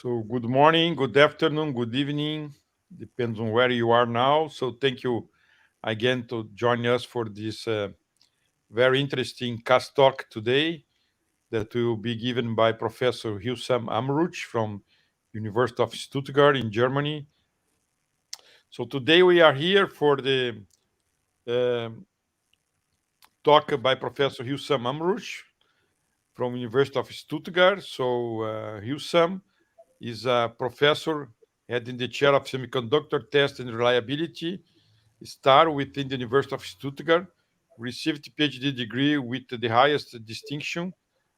So good morning, good afternoon, good evening, depends on where you are now. So thank you again to join us for this very interesting CASS talk today that will be given by Professor Hussam Amrouch from University of Stuttgart in Germany. So today we are here for the um talk by Professor Hussam Amrouch from University of Stuttgart. So Hussam is a professor heading the chair of semiconductor test and reliability, star within the University of Stuttgart, received PhD degree with the highest distinction,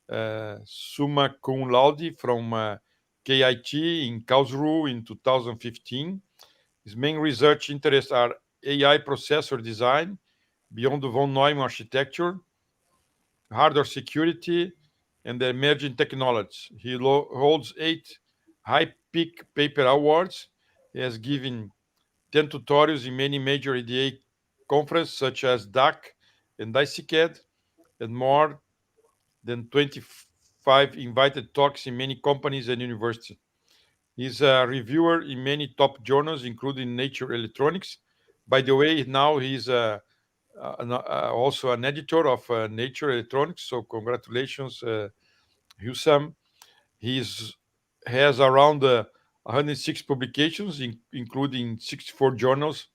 summa cum laude from KIT in Karlsruhe in 2015. His main research interests are AI processor design beyond the von-Neumann architecture, hardware security, and the emerging technologies. He holds 8 high peak paper awards. He has given 10 tutorials in many major EDA conferences such as DAC and ICCAD, and more than 25 invited talks in many companies and universities. He's a reviewer in many top journals, including Nature Electronics. By the way, now he's also an editor of Nature Electronics. So congratulations, Hussam. He's has around 106 publications, including 64 journals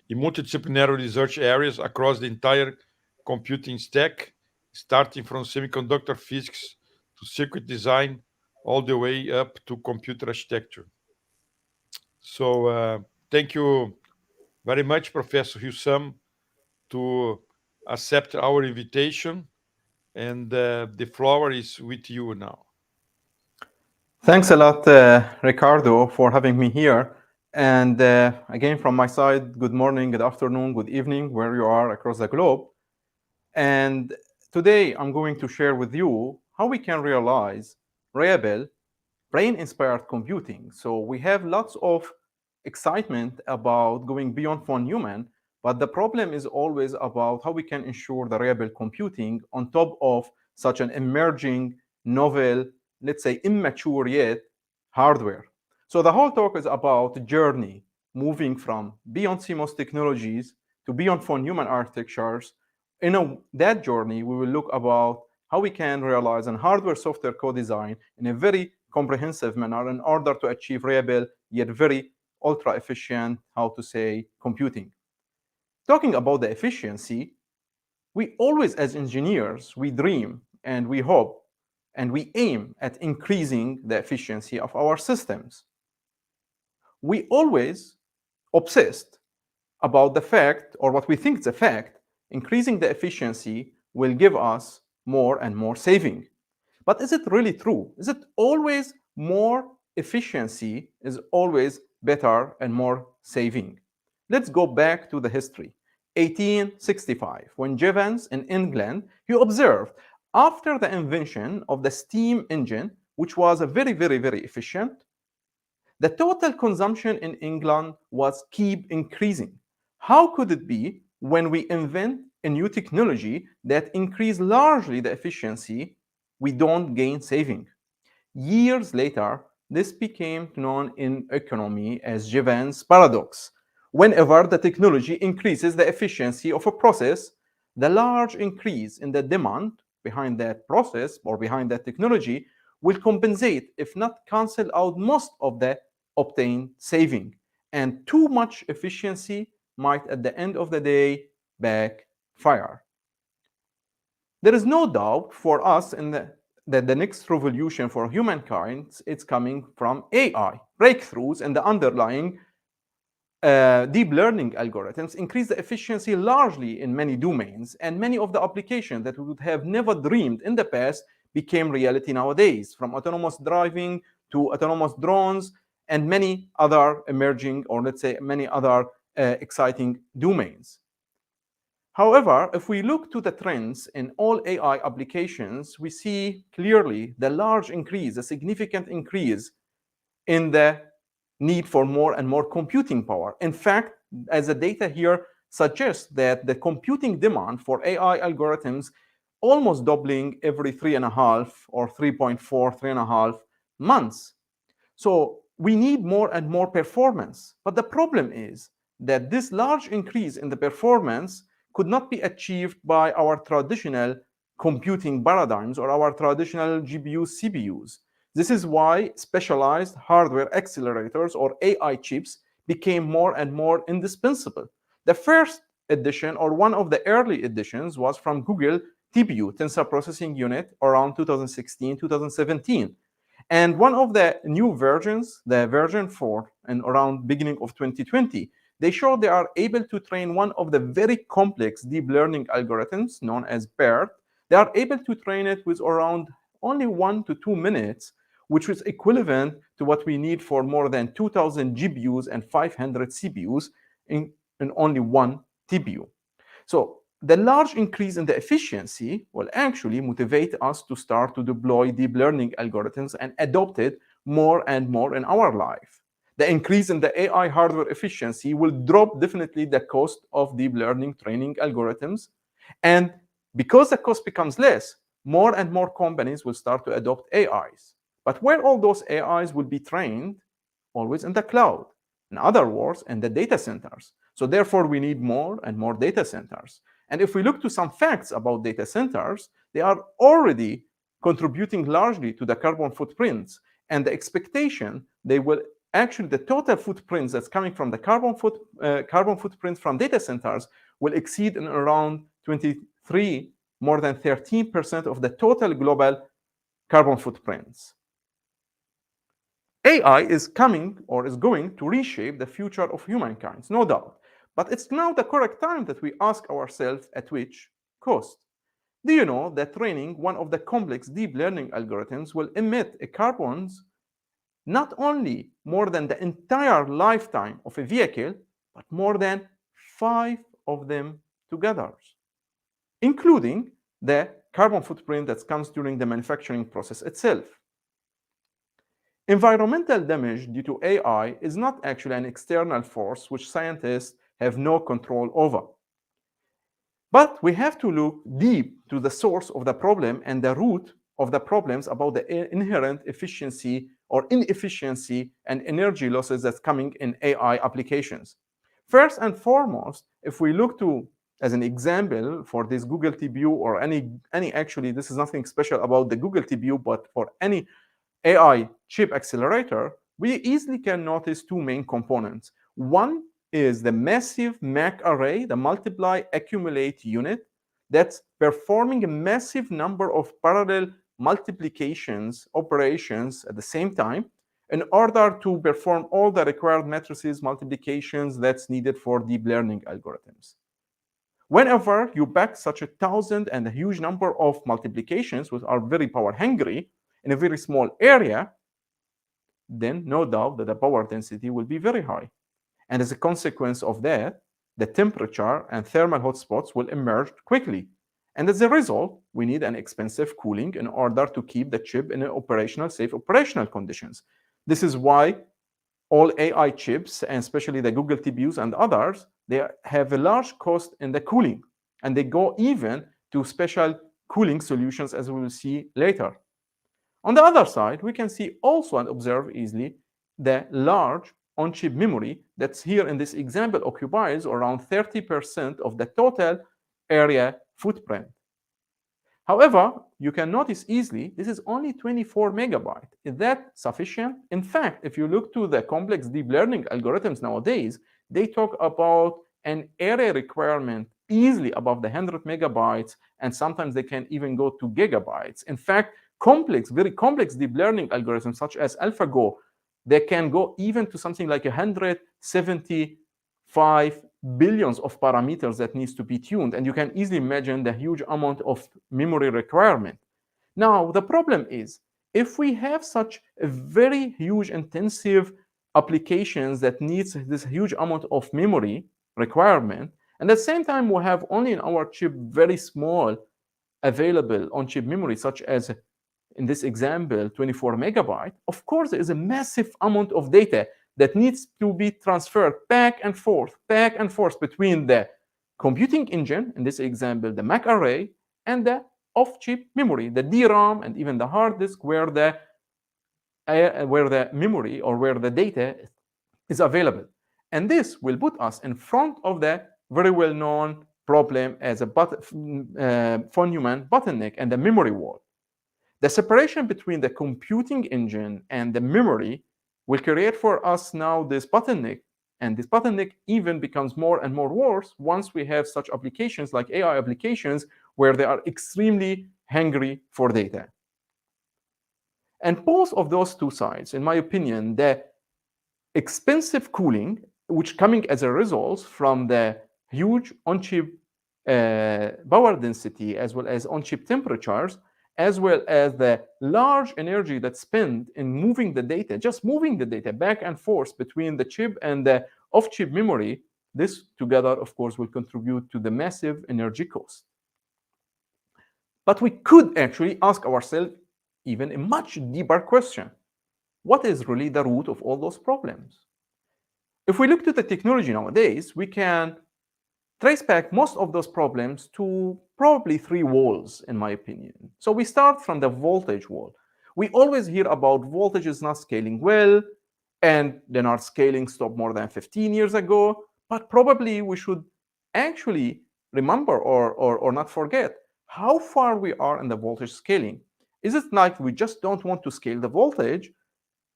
in multidisciplinary research areas across the entire computing stack, starting from semiconductor physics to circuit design, all the way up to computer architecture. So thank you very much, Professor Hussam, to accept our invitation. And the floor is with you now. Thanks a lot, Ricardo, for having me here. And again, from my side, good morning, good afternoon, good evening, where you are across the globe. And today I'm going to share with you how we can realize reliable brain-inspired computing. So we have lots of excitement about going beyond von-Neumann, but the problem is always about how we can ensure the reliable computing on top of such an emerging, novel, let's say immature yet hardware. So the whole talk is about the journey moving from beyond CMOS technologies to beyond von-Neumann architectures. In that journey, we will look about how we can realize an hardware-software co-design in a very comprehensive manner in order to achieve reliable yet very ultra-efficient, how to say, computing. Talking about the efficiency, we always, as engineers, we dream and we hope and we aim at increasing the efficiency of our systems. We always obsessed about the fact, or what we think is a fact, increasing the efficiency will give us more and more saving. But is it really true? Is it always more efficiency is always better and more saving? Let's go back to the history. 1865, when Jevons in England, he observed after the invention of the steam engine, which was a very efficient, the total consumption in England was keep increasing. How could it be when we invent a new technology that increase largely the efficiency, we don't gain saving? Years later, this became known in economy as Jevons paradox. Whenever the technology increases the efficiency of a process, the large increase in the demand behind that process or behind that technology will compensate, if not cancel out, most of the obtained saving. And too much efficiency might, at the end of the day, backfire. There is no doubt for us that the next revolution for humankind is coming from AI. Breakthroughs in the underlying deep learning algorithms increase the efficiency largely in many domains, and many of the applications that we would have never dreamed in the past became reality nowadays, from autonomous driving to autonomous drones and many other emerging, or let's say many other exciting domains. However, if we look to the trends in all AI applications, we see clearly the large increase, a significant increase in the need for more and more computing power. In fact, as the data here suggests, that the computing demand for AI algorithms almost doubling every 3.5 or 3.4, 3.5 months. So we need more and more performance. But the problem is that this large increase in the performance could not be achieved by our traditional computing paradigms or our traditional GPUs, CPUs. This is why specialized hardware accelerators or AI chips became more and more indispensable. The first edition or one of the early editions was from Google TPU, Tensor Processing Unit, around 2016, 2017. And one of the new versions, the version 4, and around beginning of 2020, they show they are able to train one of the very complex deep learning algorithms known as BERT. They are able to train it with around only 1 to 2 minutes, which is equivalent to what we need for more than 2,000 GPUs and 500 CPUs in only one TPU. So the large increase in the efficiency will actually motivate us to start to deploy deep learning algorithms and adopt it more and more in our life. The increase in the AI hardware efficiency will drop definitely the cost of deep learning training algorithms. And because the cost becomes less, more and more companies will start to adopt AIs. But where all those AIs will be trained? Always in the cloud. In other words, in the data centers. So therefore, we need more and more data centers. And if we look to some facts about data centers, they are already contributing largely to the carbon footprints. And the expectation they will actually, the total footprints that's coming from the carbon footprint from data centers will exceed in around 23, more than 13% of the total global carbon footprints. AI is coming or is going to reshape the future of humankind, no doubt. But it's now the correct time that we ask ourselves at which cost. Do you know that training one of the complex deep learning algorithms will emit carbons not only more than the entire lifetime of a vehicle, but more than 5 of them together, including the carbon footprint that comes during the manufacturing process itself. Environmental damage due to AI is not actually an external force which scientists have no control over. But we have to look deep to the source of the problem and the root of the problems about the inherent efficiency or inefficiency and energy losses that's coming in AI applications. First and foremost, if we look to, as an example, for this Google TPU or any actually, this is nothing special about the Google TPU, but for any AI chip accelerator, we easily can notice two main components. One is the massive MAC array, the multiply accumulate unit, that's performing a massive number of parallel multiplications operations at the same time in order to perform all the required matrices multiplications that's needed for deep learning algorithms. Whenever you pack such 1,000 and a huge number of multiplications, which are very power hungry, in a very small area, then no doubt that the power density will be very high. And as a consequence of that, the temperature and thermal hotspots will emerge quickly. And as a result, we need an expensive cooling in order to keep the chip in safe operational conditions. This is why all AI chips, and especially the Google TPUs and others, they have a large cost in the cooling. And they go even to special cooling solutions, as we will see later. On the other side, we can see also and observe easily the large on-chip memory that's here in this example occupies around 30% of the total area footprint. However, you can notice easily this is only 24 megabytes. Is that sufficient? In fact, if you look to the complex deep learning algorithms nowadays, they talk about an area requirement easily above the 100 megabytes, and sometimes they can even go to gigabytes. In fact, very complex deep learning algorithms such as AlphaGo, they can go even to something like 175 billions of parameters that needs to be tuned. And you can easily imagine the huge amount of memory requirement. Now, the problem is, if we have such a very huge intensive applications that needs this huge amount of memory requirement, and at the same time we have only in our chip very small available on-chip memory, such as in this example 24 megabyte, of course there is a massive amount of data that needs to be transferred back and forth between the computing engine, in this example the MAC array, and the off-chip memory, the DRAM and even the hard disk, where the where the memory or where the data is available. And this will put us in front of the very well-known problem as a von-Neumann bottleneck and the memory wall. The separation between the computing engine and the memory will create for us now this bottleneck, and this bottleneck even becomes more and more worse once we have such applications like AI applications where they are extremely hungry for data. And both of those two sides, in my opinion, the expensive cooling, which coming as a result from the huge on-chip power density as well as on-chip temperatures, as well as the large energy that's spent in moving the data, just moving the data back and forth between the chip and the off-chip memory, this together, of course, will contribute to the massive energy cost. But we could actually ask ourselves even a much deeper question. What is really the root of all those problems? If we look to the technology nowadays, we can trace back most of those problems to probably three walls, in my opinion. So we start from the voltage wall. We always hear about voltage is not scaling well, and then our scaling stopped more than 15 years ago. But probably we should actually remember or not forget how far we are in the voltage scaling. Is it like we just don't want to scale the voltage,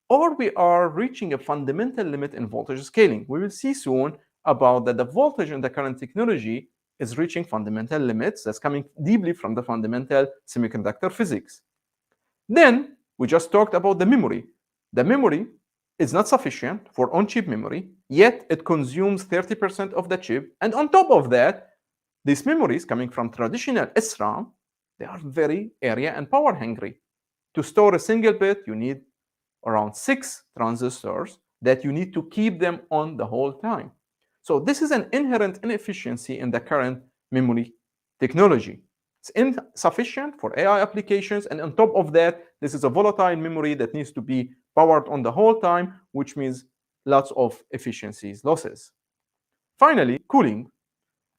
or we are reaching a fundamental limit in voltage scaling? We will see soon about that the voltage in the current technology is reaching fundamental limits that's coming deeply from the fundamental semiconductor physics. Then we just talked about the memory. The memory is not sufficient for on-chip memory, yet it consumes 30% of the chip. And on top of that, these memories coming from traditional SRAM, they are very area and power hungry. To store a single bit, you need around 6 transistors that you need to keep them on the whole time. So this is an inherent inefficiency in the current memory technology. It's insufficient for AI applications, and on top of that, this is a volatile memory that needs to be powered on the whole time, which means lots of efficiencies losses. Finally, cooling.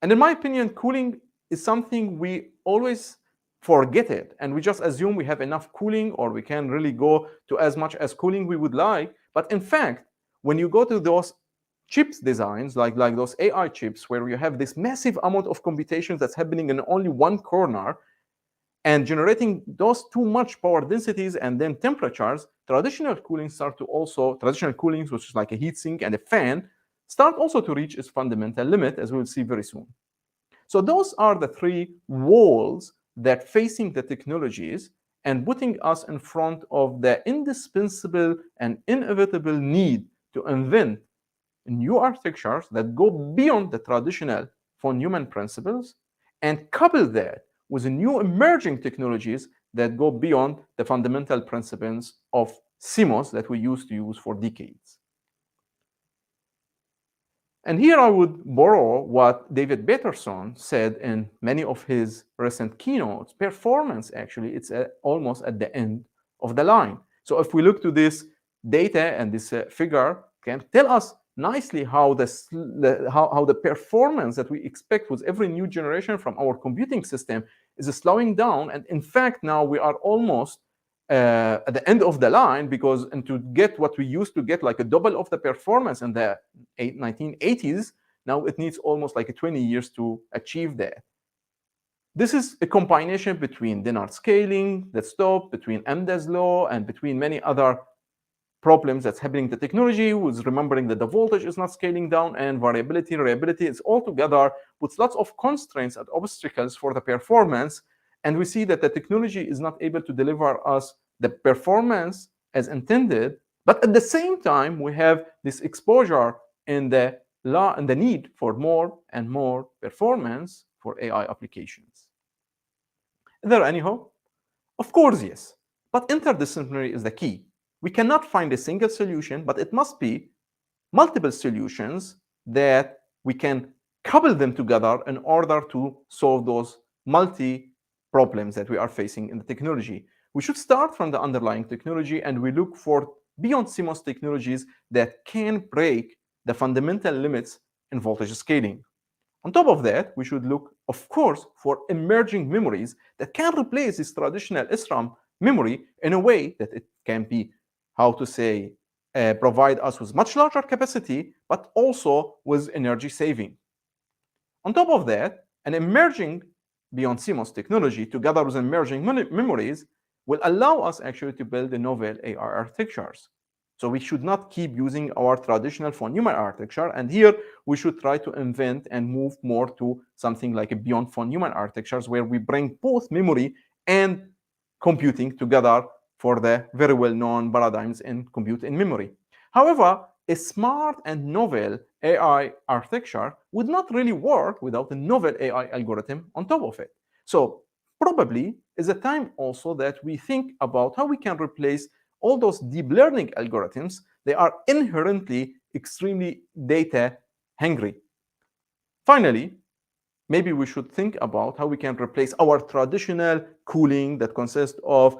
And in my opinion, cooling is something we always forget it, and we just assume we have enough cooling or we can really go to as much as cooling we would like. But in fact, when you go to those chips designs, like those AI chips, where you have this massive amount of computations that's happening in only one corner and generating those too much power densities and then temperatures, traditional cooling, which is like a heat sink and a fan, start also to reach its fundamental limit, as we'll see very soon. So those are the three walls that facing the technologies and putting us in front of the indispensable and inevitable need to invent new architectures that go beyond the traditional von-Neumann principles and couple that with new emerging technologies that go beyond the fundamental principles of CMOS that we used to use for decades. And here I would borrow what David Peterson said in many of his recent keynotes. Performance, actually, it's almost at the end of the line. So if we look to this data and this figure, can tell us nicely how the performance that we expect with every new generation from our computing system is slowing down. And in fact, now we are almost at the end of the line, because and to get what we used to get like a double of the performance in the 1980s, now it needs almost like 20 years to achieve that. This is a combination between Dennard scaling that stopped, between Amdahl's law, and between many other problems that's happening in the technology, with remembering that the voltage is not scaling down, and reliability is all together puts lots of constraints and obstacles for the performance. And we see that the technology is not able to deliver us the performance as intended, but at the same time, we have this exposure in the need for more and more performance for AI applications. Is there any hope? Of course, yes. But interdisciplinary is the key. We cannot find a single solution, but it must be multiple solutions that we can couple them together in order to solve those multi problems that we are facing in the technology. We should start from the underlying technology, and we look for beyond CMOS technologies that can break the fundamental limits in voltage scaling. On top of that, we should look, of course, for emerging memories that can replace this traditional SRAM memory in a way that it can be how to say, provide us with much larger capacity, but also with energy saving. On top of that, an emerging beyond CMOS technology, together with emerging memories, will allow us actually to build a novel AI architectures. So we should not keep using our traditional von-Neumann architecture, and here we should try to invent and move more to something like a beyond von-Neumann architectures, where we bring both memory and computing together for the very well-known paradigms in compute and memory. However, a smart and novel AI architecture would not really work without a novel AI algorithm on top of it. So probably is a time also that we think about how we can replace all those deep learning algorithms. They are inherently extremely data hungry. Finally, maybe we should think about how we can replace our traditional cooling that consists of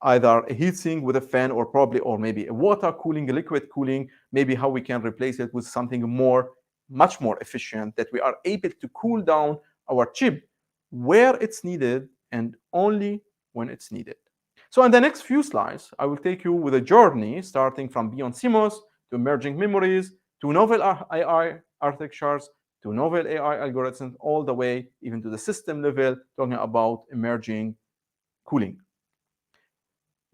either a heatsink with a fan, or probably, or maybe a water cooling, a liquid cooling, maybe how we can replace it with something much more efficient, that we are able to cool down our chip where it's needed and only when it's needed. So in the next few slides, I will take you with a journey starting from beyond CMOS to emerging memories to novel AI architectures to novel AI algorithms, all the way even to the system level, talking about emerging cooling.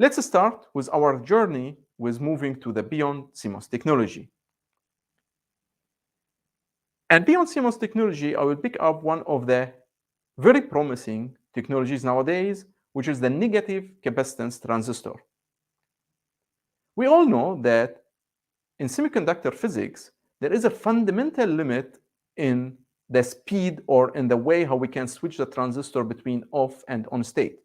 Let's start with our journey with moving to the beyond CMOS technology. And beyond CMOS technology, I will pick up one of the very promising technologies nowadays, which is the negative capacitance transistor. We all know that in semiconductor physics, there is a fundamental limit in the speed or in the way how we can switch the transistor between off and on state.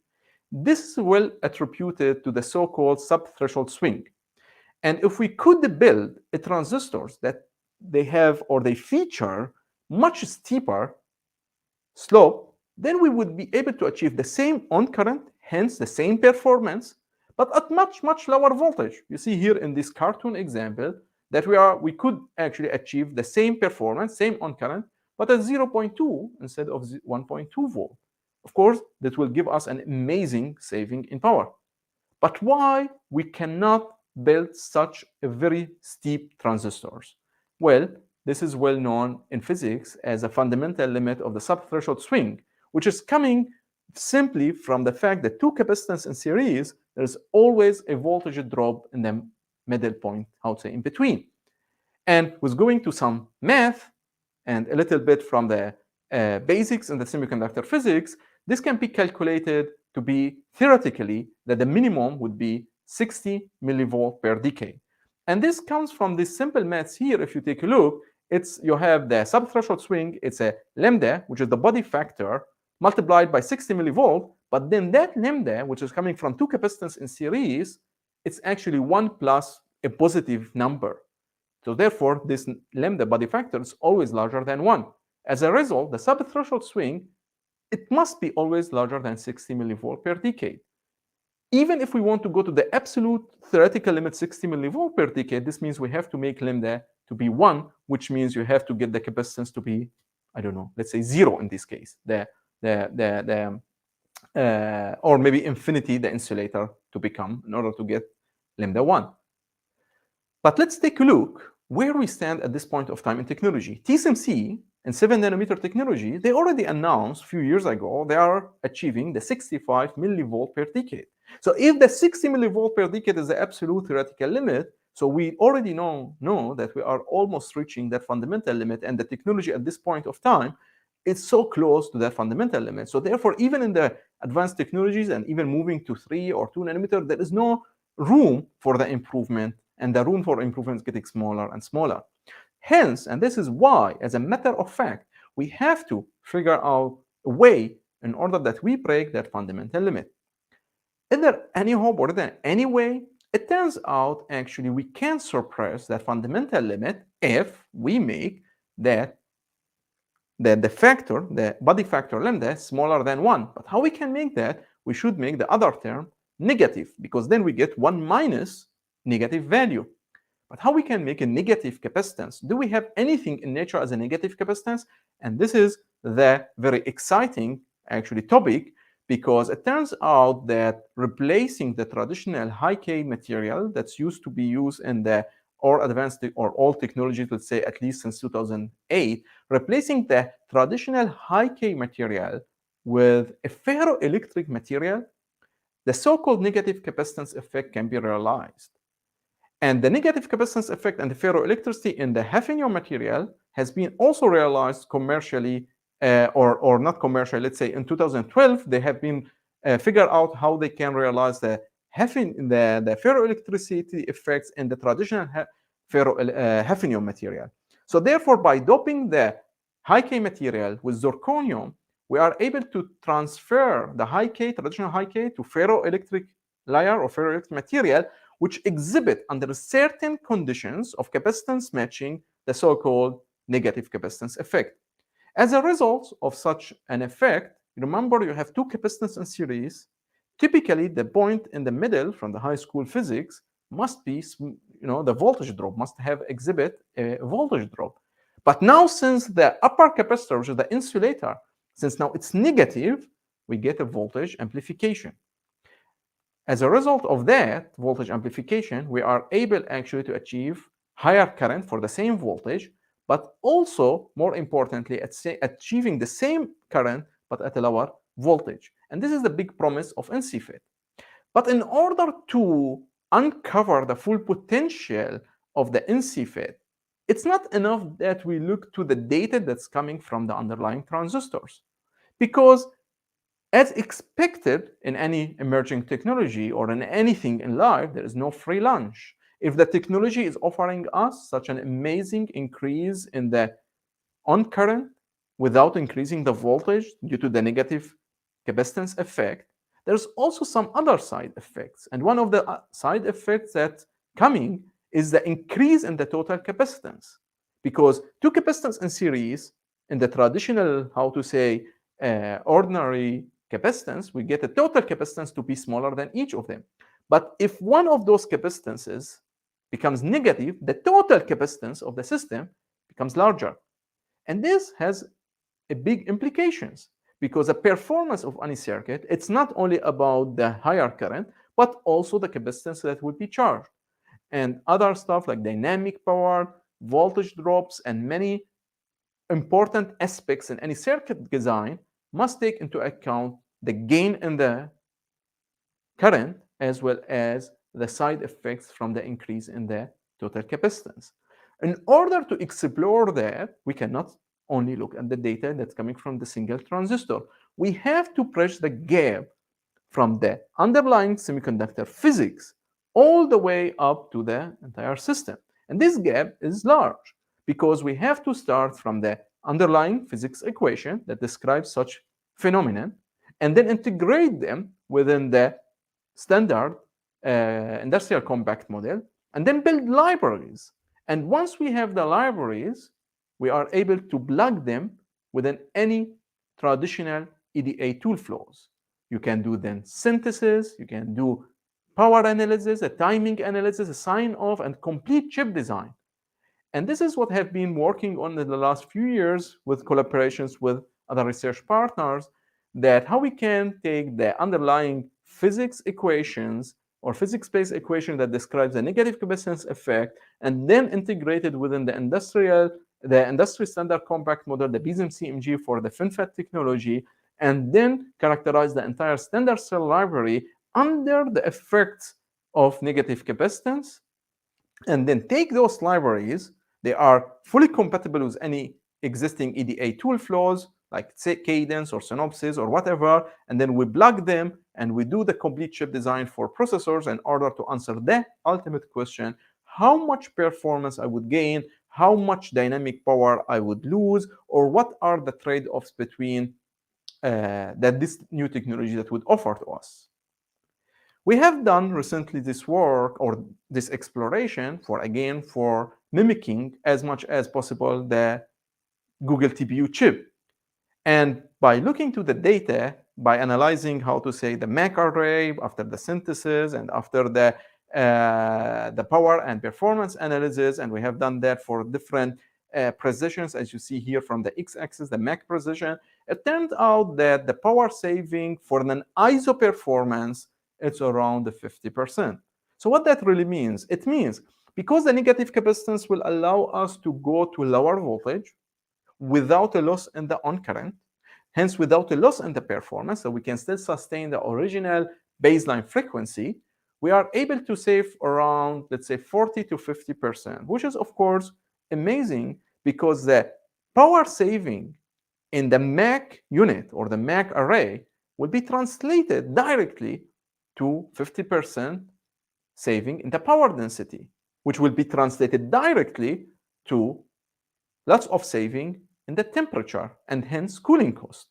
This is well attributed to the so-called sub-threshold swing. And if we could build a transistors that they have or they feature much steeper slope, then we would be able to achieve the same on current, hence the same performance, but at much lower voltage. You see here in this cartoon example that we could actually achieve the same performance, same on current, but at 0.2 instead of 1.2 volt. Of course, that will give us an amazing saving in power. But why we cannot build such a very steep transistors? Well, this is well known in physics as a fundamental limit of the sub-threshold swing, which is coming simply from the fact that two capacitors in series, there's always a voltage drop in the middle point, I would say in between. And with going to some math and a little bit from the basics in the semiconductor physics, this can be calculated to be theoretically that the minimum would be 60 millivolt per decade. And this comes from this simple maths here. If you take a look, you have the sub-threshold swing, it's a lambda, which is the body factor, multiplied by 60 millivolt, but then that lambda, which is coming from two capacitors in series, it's actually 1 plus a positive number. So therefore, this lambda body factor is always larger than 1. As a result, the sub-threshold swing, it must be always larger than 60 millivolt per decade. Even if we want to go to the absolute theoretical limit 60 millivolt per decade, this means we have to make lambda to be 1, which means you have to get the capacitance to be, I don't know, let's say 0 in this case, or maybe infinity, the insulator to become in order to get lambda 1. But let's take a look where we stand at this point of time in technology. TSMC and 7 nanometer technology, they already announced a few years ago they are achieving the 65 millivolt per decade. So if the 60 millivolt per decade is the absolute theoretical limit, so we already know that we are almost reaching that fundamental limit, and the technology at this point of time is so close to that fundamental limit. So therefore, even in the advanced technologies and even moving to 3 or 2 nanometer, there is no room for the improvement, and the room for improvement is getting smaller and smaller. Hence, and this is why, as a matter of fact, we have to figure out a way in order that we break that fundamental limit. Is there any hope or is there any way? It turns out, actually, we can suppress that fundamental limit if we make that the body factor lambda smaller than 1. But how we can make that? We should make the other term negative, because then we get 1 minus negative value. But how we can make a negative capacitance? Do we have anything in nature as a negative capacitance? And this is the very exciting, actually, topic, because it turns out that replacing the traditional high K material that's used to be used in the or advanced or all technologies, let's say at least since 2008, replacing the traditional high K material with a ferroelectric material, the so-called negative capacitance effect can be realized. And the negative capacitance effect and the ferroelectricity in the hafnium material has been also realized commercially, or not commercially, let's say in 2012, they have been figured out how they can realize the ferroelectricity effects in the traditional hafnium material. So therefore, by doping the high K material with zirconium, we are able to transfer the high K, traditional high K, to ferroelectric layer or ferroelectric material, which exhibit under certain conditions of capacitance matching the so-called negative capacitance effect. As a result of such an effect, remember you have two capacitors in series. Typically, the point in the middle from the high school physics must be, the voltage drop must have exhibit a voltage drop. But now, since the upper capacitor, which is the insulator, since now it's negative, we get a voltage amplification. As a result of that voltage amplification, we are able actually to achieve higher current for the same voltage, but also, more importantly, achieving the same current but at a lower voltage. And this is the big promise of NCFET. But in order to uncover the full potential of the NCFET, it's not enough that we look to the data that's coming from the underlying transistors, because as expected in any emerging technology or in anything in life, there is no free lunch. If the technology is offering us such an amazing increase in the on current without increasing the voltage due to the negative capacitance effect, there's also some other side effects. And one of the side effects that's coming is the increase in the total capacitance. Because two capacitors in series, in the traditional, how to say, ordinary capacitance, we get a total capacitance to be smaller than each of them. But if one of those capacitances becomes negative, the total capacitance of the system becomes larger. And this has a big implications, because the performance of any circuit, it's not only about the higher current, but also the capacitance that will be charged. And other stuff like dynamic power, voltage drops, and many important aspects in any circuit design must take into account the gain in the current as well as the side effects from the increase in the total capacitance. In order to explore that, we cannot only look at the data that's coming from the single transistor. We have to bridge the gap from the underlying semiconductor physics all the way up to the entire system. And this gap is large because we have to start from the underlying physics equation that describes such phenomenon and then integrate them within the standard industrial compact model and then build libraries. And once we have the libraries, we are able to plug them within any traditional EDA tool flows. You can do then synthesis, you can do power analysis, a timing analysis, a sign-off, and complete chip design. And this is what I've been working on in the last few years with collaborations with other research partners, that how we can take the underlying physics equations or physics-based equation that describes the negative capacitance effect and then integrate it within the industry standard compact model, the BSM-CMG for the FinFET technology, and then characterize the entire standard cell library under the effects of negative capacitance, and then take those libraries. They are fully compatible with any existing EDA tool flows, like say Cadence or Synopsys or whatever, and then we plug them and we do the complete chip design for processors in order to answer the ultimate question: how much performance I would gain, how much dynamic power I would lose, or what are the trade-offs between that this new technology that would offer to us. We have done recently this work or this exploration for mimicking as much as possible the Google TPU chip. And by looking to the data, by analyzing how to say the MAC array after the synthesis and after the power and performance analysis, and we have done that for different precisions, as you see here from the x-axis, the MAC precision, It turned out that the power saving for an ISO performance is around 50%. So what that really means? It means because the negative capacitance will allow us to go to lower voltage without a loss in the on current, hence without a loss in the performance, so we can still sustain the original baseline frequency, we are able to save around, let's say, 40 to 50%, which is, of course, amazing because the power saving in the MAC unit or the MAC array will be translated directly to 50% saving in the power density, which will be translated directly to lots of saving in the temperature and hence cooling cost.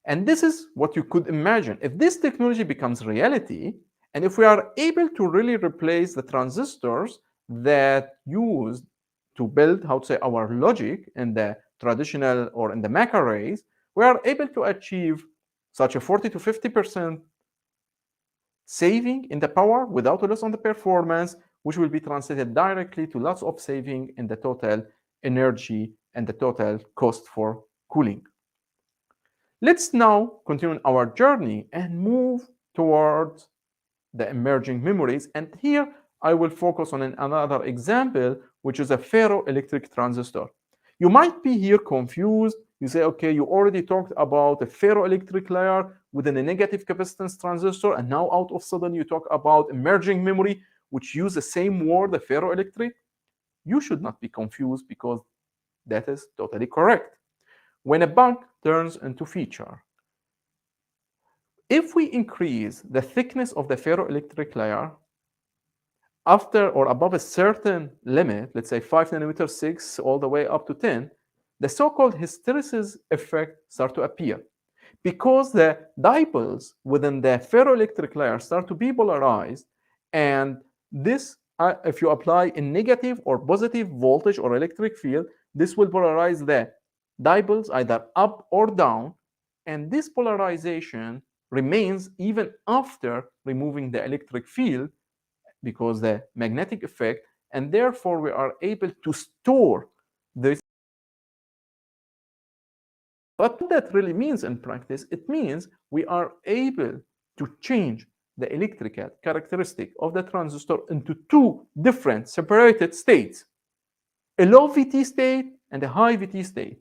And this is what you could imagine. If this technology becomes reality, and if we are able to really replace the transistors that used to build, how to say, our logic in the traditional or in the MAC arrays, we are able to achieve such a 40 to 50% saving in the power without a loss on the performance, which will be translated directly to lots of saving in the total energy and the total cost for cooling. Let's now continue our journey and move towards the emerging memories. And here I will focus on another example, which is a ferroelectric transistor. You might be here confused. You say, okay, you already talked about a ferroelectric layer within a negative capacitance transistor, and now out of sudden you talk about emerging memory, which use the same word, the ferroelectric. You should not be confused because that is totally correct. When a bug turns into feature, if we increase the thickness of the ferroelectric layer after or above a certain limit, let's say 5 nanometers, 6, all the way up to 10, the so-called hysteresis effect start to appear because the dipoles within the ferroelectric layer start to be polarized, and this, if you apply a negative or positive voltage or electric field, this will polarize the dipoles either up or down, and this polarization remains even after removing the electric field because the magnetic effect, and therefore we are able to store this. But what that really means in practice, it means we are able to change the electrical characteristic of the transistor into two different separated states, a low VT state and a high VT state.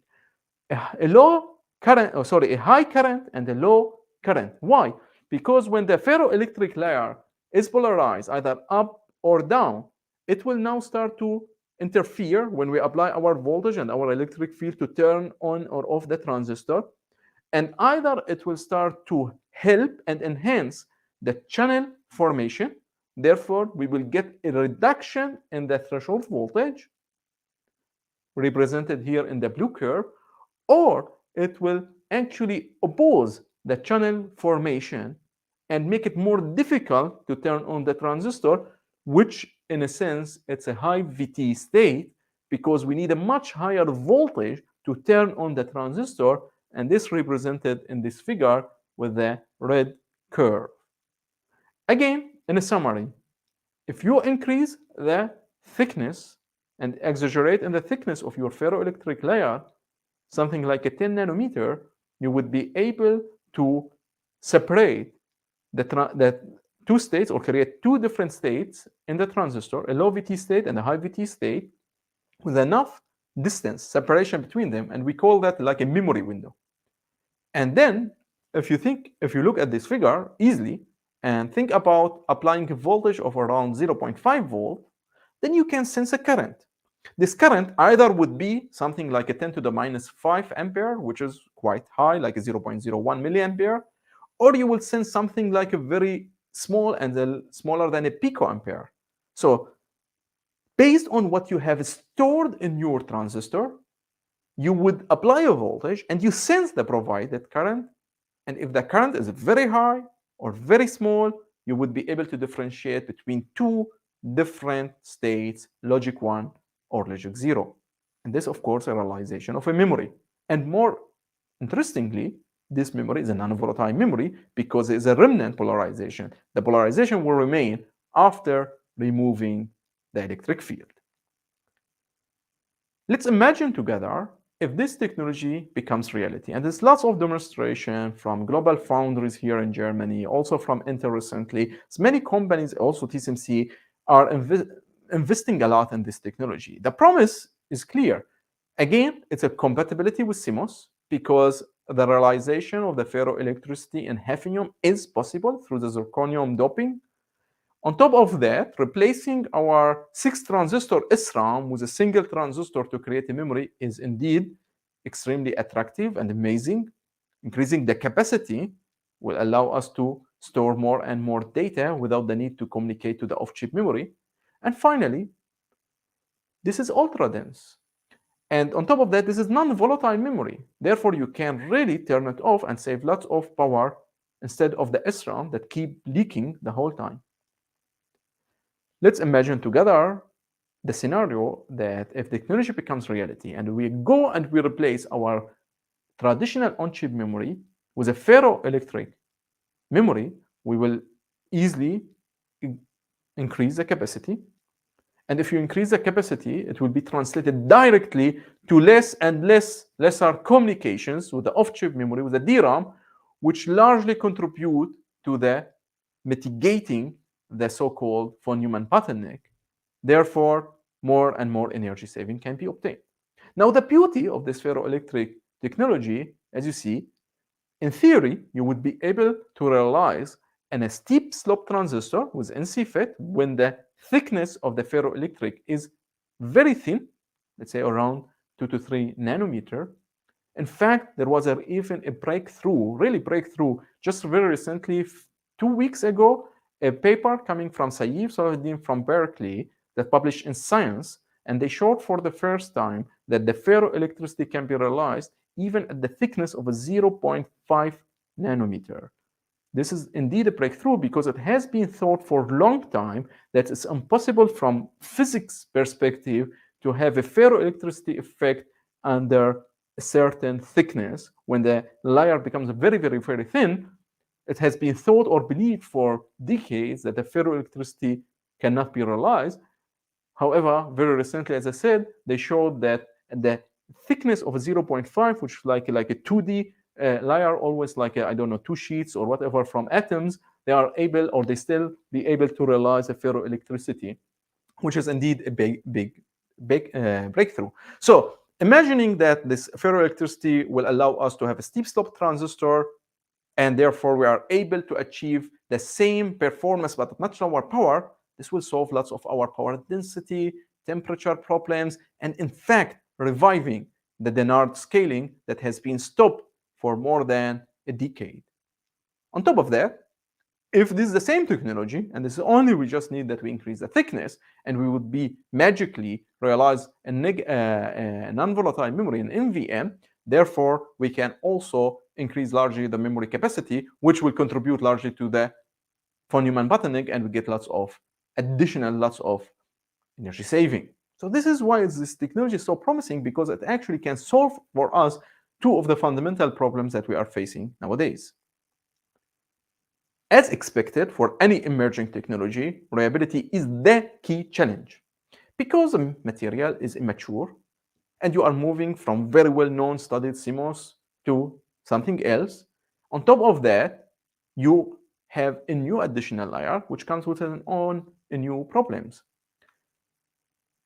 A low current, oh, sorry, a high current and a low current. Why? Because when the ferroelectric layer is polarized either up or down, it will now start to interfere when we apply our voltage and our electric field to turn on or off the transistor. And either it will start to help and enhance the channel formation. Therefore, we will get a reduction in the threshold voltage, represented here in the blue curve, or it will actually oppose the channel formation and make it more difficult to turn on the transistor, which in a sense, it's a high VT state because we need a much higher voltage to turn on the transistor, and this represented in this figure with the red curve. Again, in a summary, if you increase the thickness and exaggerate in the thickness of your ferroelectric layer, something like a 10 nanometer, you would be able to separate the two states or create two different states in the transistor, a low VT state and a high VT state, with enough distance, separation between them, and we call that like a memory window. And then, if you look at this figure easily and think about applying a voltage of around 0.5 volt, then you can sense a current. This current either would be something like a 10 to the minus 5 ampere, which is quite high, like a 0.01 milliampere, or you will sense something like a very small and smaller than a picoampere. So based on what you have stored in your transistor, you would apply a voltage and you sense the provided current. And if the current is very high or very small, you would be able to differentiate between two different states, logic 1 or logic 0. And this, of course, a realization of a memory. And more interestingly, this memory is a non-volatile memory because it is a remnant polarization. The polarization will remain after removing the electric field. Let's imagine together if this technology becomes reality, and there's lots of demonstration from global foundries here in Germany, also from Intel recently, so many companies, also TSMC, are investing a lot in this technology. The promise is clear. Again, it's a compatibility with CMOS because the realization of the ferroelectricity in hafnium is possible through the zirconium doping. On top of that, replacing our 6 transistor SRAM with a single transistor to create a memory is indeed extremely attractive and amazing. Increasing the capacity will allow us to store more and more data without the need to communicate to the off-chip memory. And finally, this is ultra dense. And on top of that, this is non-volatile memory. Therefore, you can really turn it off and save lots of power instead of the SRAM that keep leaking the whole time. Let's imagine together the scenario that if technology becomes reality and we go and we replace our traditional on-chip memory with a ferroelectric memory, we will easily increase the capacity. And if you increase the capacity, it will be translated directly to less and lesser communications with the off-chip memory, with the DRAM, which largely contribute to the mitigating the so-called von-Neumann bottleneck. Therefore, more and more energy saving can be obtained. Now, the beauty of this ferroelectric technology, as you see, in theory, you would be able to realize in a steep slope transistor with NC FET when the thickness of the ferroelectric is very thin, let's say around 2 to 3 nanometer. In fact, there was even a breakthrough, really breakthrough, just very recently, 2 weeks ago, a paper coming from Saif Salahuddin from Berkeley that published in Science, and they showed for the first time that the ferroelectricity can be realized even at the thickness of a 0.5 nanometer. This is indeed a breakthrough because it has been thought for a long time that it's impossible from physics perspective to have a ferroelectricity effect under a certain thickness. When the layer becomes very, very, very thin, it has been thought or believed for decades that the ferroelectricity cannot be realized. However, very recently, as I said, they showed that the thickness of a 0.5, which is like a 2D layer, always like I don't know, 2 sheets or whatever from atoms, they are able, or they still be able to realize a ferroelectricity, which is indeed a big breakthrough. So imagining that this ferroelectricity will allow us to have a steep slope transistor, and therefore we are able to achieve the same performance but at much lower power, this will solve lots of our power density, temperature problems, and in fact, reviving the Dennard scaling that has been stopped for more than a decade. On top of that, if this is the same technology, and this is only we just need that we increase the thickness, and we would be magically realize a non-volatile memory in NVM, therefore we can also increase largely the memory capacity, which will contribute largely to the von Neumann bottleneck, and we get lots of energy saving. So this is why this technology is so promising, because it actually can solve for us two of the fundamental problems that we are facing nowadays. As expected for any emerging technology, reliability is the key challenge. Because the material is immature and you are moving from very well-known studied CMOS to something else, on top of that, you have a new additional layer which comes with its own new problems.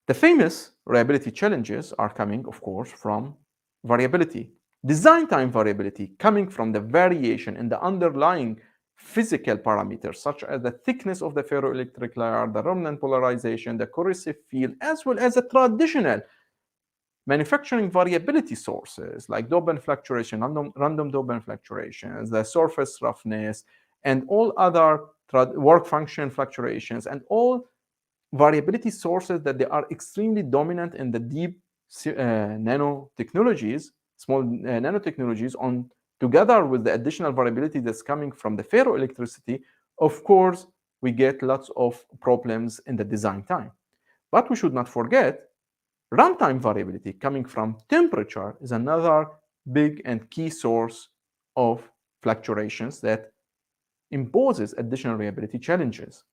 The famous reliability challenges are coming, of course, from variability. Design time variability coming from the variation in the underlying physical parameters, such as the thickness of the ferroelectric layer, the remnant polarization, the corrosive field, as well as the traditional manufacturing variability sources like dopant fluctuation, random dopant fluctuations, the surface roughness, and all other work function fluctuations, and all variability sources that they are extremely dominant in the deep nanotechnologies, small nanotechnologies, on together with the additional variability that's coming from the ferroelectricity. Of course, we get lots of problems in the design time. But we should not forget runtime variability coming from temperature is another big and key source of fluctuations that imposes additional reliability challenges.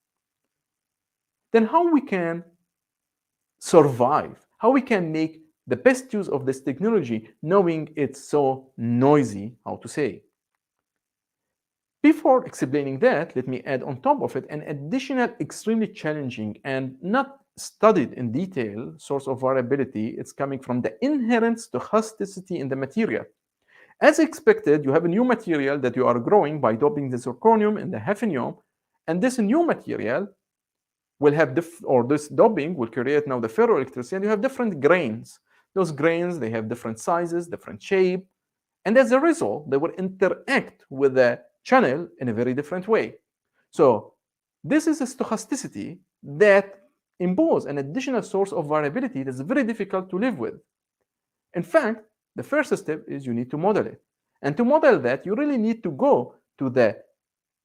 Then how we can survive, how we can make the best use of this technology, knowing it's so noisy, how to say. Before explaining that, let me add on top of it an additional extremely challenging and not studied in detail source of variability. It's coming from the inherent stochasticity in the material. As expected, you have a new material that you are growing by doping the zirconium in the hafnium, and this new material will have this doping will create now the ferroelectricity, and you have different grains. Those grains, they have different sizes, different shape, and as a result, they will interact with the channel in a very different way. So this is a stochasticity that imposes an additional source of variability that's very difficult to live with. In fact, the first step is you need to model it. And to model that, you really need to go to the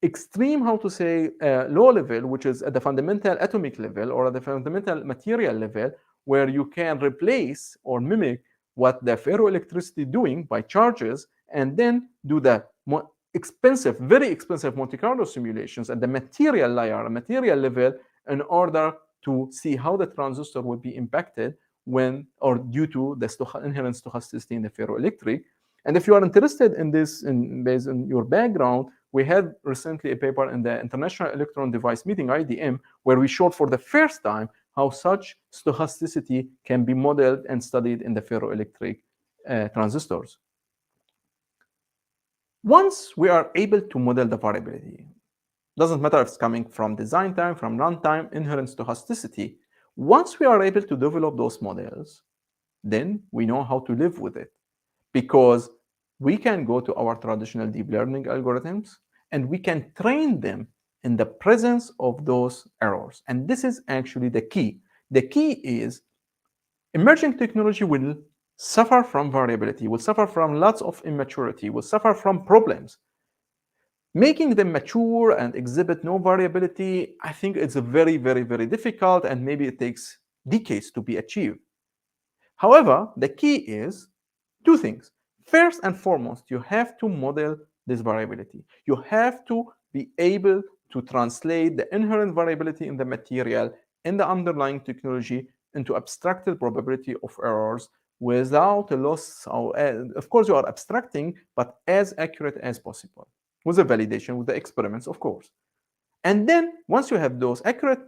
extreme, how to say, low level, which is at the fundamental atomic level or at the fundamental material level, where you can replace or mimic what the ferroelectricity doing by charges, and then do the expensive, very expensive Monte Carlo simulations at the material layer, material level, in order to see how the transistor would be impacted when or due to the inherent stochasticity in the ferroelectric. And if you are interested in this, based on your background, we had recently a paper in the International Electron Device Meeting, IDM, where we showed for the first time how such stochasticity can be modeled and studied in the ferroelectric transistors. Once we are able to model the variability, doesn't matter if it's coming from design time, from runtime, inherent stochasticity, once we are able to develop those models, then we know how to live with it, because we can go to our traditional deep learning algorithms and we can train them in the presence of those errors. And this is actually the key. The key is emerging technology will suffer from variability, will suffer from lots of immaturity, will suffer from problems. Making them mature and exhibit no variability, I think it's very, very, very difficult, and maybe it takes decades to be achieved. However, the key is two things. First and foremost, you have to model this variability. You have to be able to translate the inherent variability in the material, in the underlying technology, into abstracted probability of errors without a loss. Of course, you are abstracting, but as accurate as possible, with the validation, with the experiments, of course. And then once you have those accurate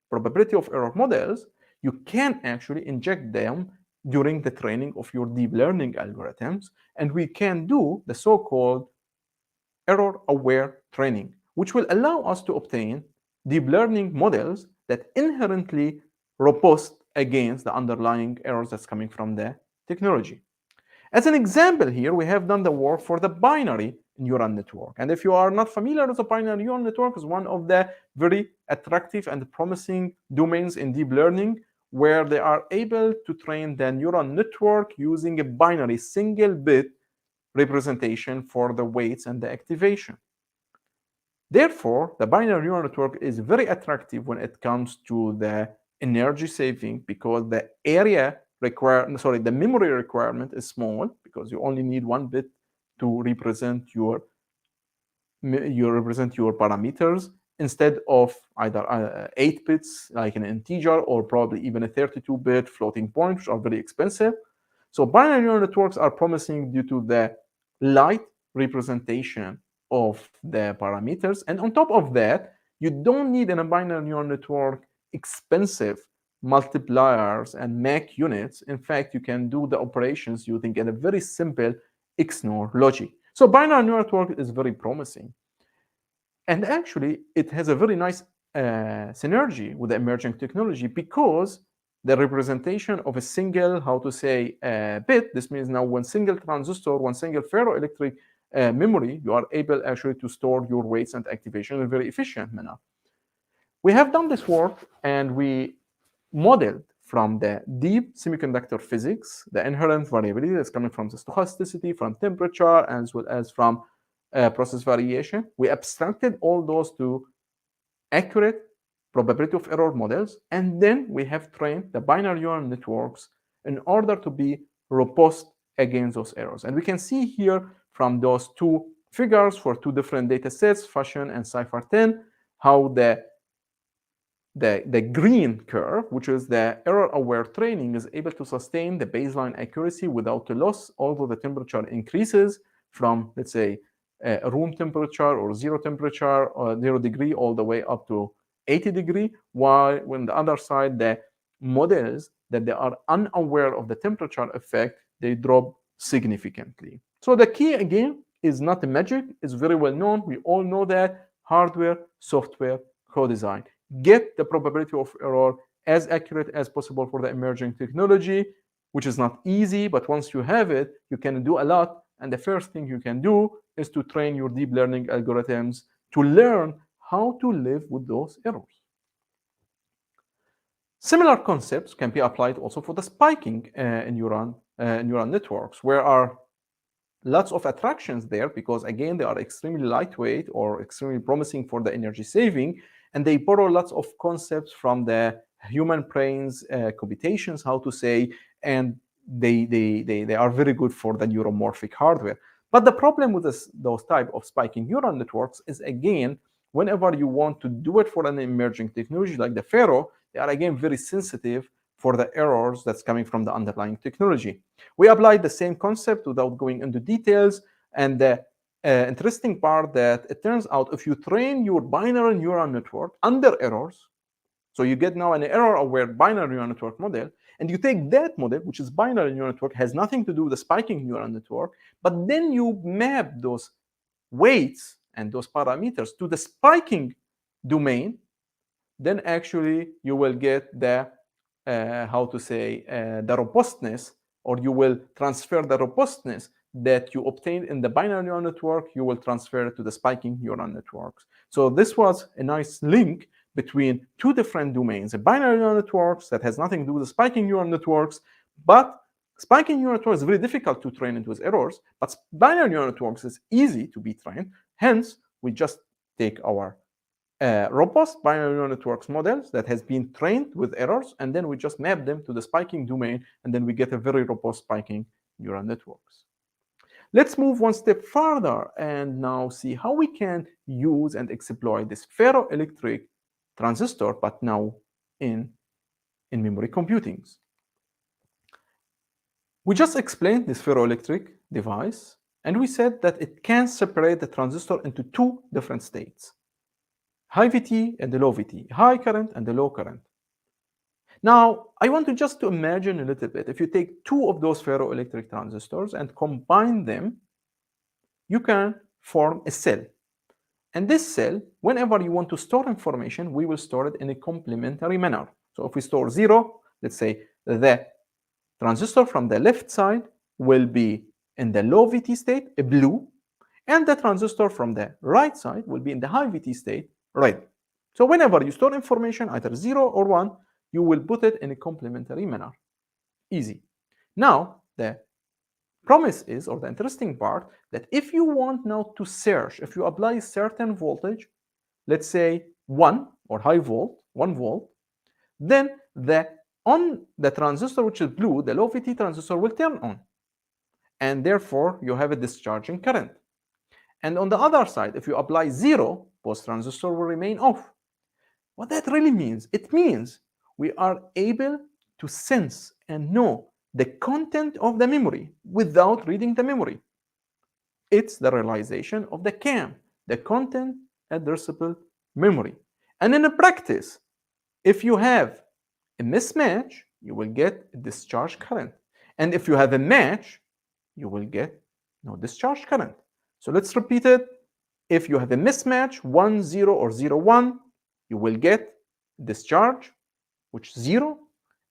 probability of error models, you can actually inject them during the training of your deep learning algorithms, and we can do the so-called error-aware training, which will allow us to obtain deep learning models that inherently robust against the underlying errors that's coming from the technology. As an example here, we have done the work for the binary neural network. And if you are not familiar with the binary neural network, it's one of the very attractive and promising domains in deep learning, where they are able to train the neural network using a binary single bit representation for the weights and the activation. Therefore, the binary neural network is very attractive when it comes to the energy saving, because the the memory requirement is small, because you only need one bit to represent your parameters, instead of either 8 bits like an integer, or probably even a 32-bit floating point, which are very expensive. So binary neural networks are promising due to the light representation of the parameters. And on top of that, you don't need in a binary neural network expensive multipliers and Mach units. In fact, you can do the operations using a very simple XNOR logic. So binary neural network is very promising. And actually, it has a very nice synergy with the emerging technology, because the representation of a single, bit, this means now one single transistor, one single ferroelectric memory, you are able actually to store your weights and activation in a very efficient manner. We have done this work, and we modeled from the deep semiconductor physics the inherent variability that's coming from the stochasticity, from temperature, as well as from process variation. We abstracted all those to accurate probability of error models, and then we have trained the binary neural networks in order to be robust against those errors. And we can see here from those two figures for two different data sets, Fashion and Cypher 10, how the the green curve, which is the error-aware training, is able to sustain the baseline accuracy without a loss, although the temperature increases from, let's say, a room temperature or zero temperature or 0 degree all the way up to 80 degree, while on the other side, the models that they are unaware of the temperature effect, they drop significantly. So the key again is not a magic, it's very well known. We all know that hardware, software, co-design. Get the probability of error as accurate as possible for the emerging technology, which is not easy, but once you have it, you can do a lot. And the first thing you can do is to train your deep learning algorithms to learn how to live with those errors. Similar concepts can be applied also for the spiking in neural networks, where are lots of attractions there because, again, they are extremely lightweight or extremely promising for the energy saving, and they borrow lots of concepts from the human brain's computations, how to say, and they are very good for the neuromorphic hardware. But the problem with those type of spiking neural networks is, again, whenever you want to do it for an emerging technology like the Pharaoh, they are, again, very sensitive for the errors that's coming from the underlying technology. We applied the same concept without going into details, and the interesting part that it turns out if you train your binary neural network under errors, so you get now an error-aware binary neural network model, and you take that model, which is binary neural network, has nothing to do with the spiking neural network, but then you map those weights and those parameters to the spiking domain, then actually you will get the the robustness, or you will transfer the robustness that you obtained in the binary neural network, you will transfer it to the spiking neural networks. So this was a nice link between two different domains, a binary neural networks that has nothing to do with the spiking neural networks, but spiking neural networks is very difficult to train it with errors, but binary neural networks is easy to be trained. Hence, we just take our robust binary neural networks models that has been trained with errors, and then we just map them to the spiking domain, and then we get a very robust spiking neural networks. Let's move one step further and now see how we can use and exploit this ferroelectric transistor, but now in memory computing. We just explained this ferroelectric device, and we said that it can separate the transistor into two different states: high VT and the low VT, high current and the low current. Now, I want to just to imagine a little bit. If you take two of those ferroelectric transistors and combine them, you can form a cell. And this cell, whenever you want to store information, we will store it in a complementary manner. So if we store 0, let's say the transistor from the left side will be in the low VT state, a blue, and the transistor from the right side will be in the high VT state, red. So whenever you store information, either 0 or 1, you will put it in a complementary manner. Easy. Now, the promise is, or the interesting part, that if you want now to search, if you apply certain voltage, let's say 1 or high volt, 1 volt, then on the transistor which is blue, the low VT transistor will turn on, and therefore you have a discharging current. And on the other side, if you apply 0, both transistor will remain off. What that really means? It means we are able to sense and know the content of the memory without reading the memory. It's the realization of the CAM, the content addressable memory. And in practice, if you have a mismatch, you will get a discharge current. And if you have a match, you will get no discharge current. So let's repeat it. If you have a mismatch, 1, 0, or 0, 1, you will get discharge, which is 0.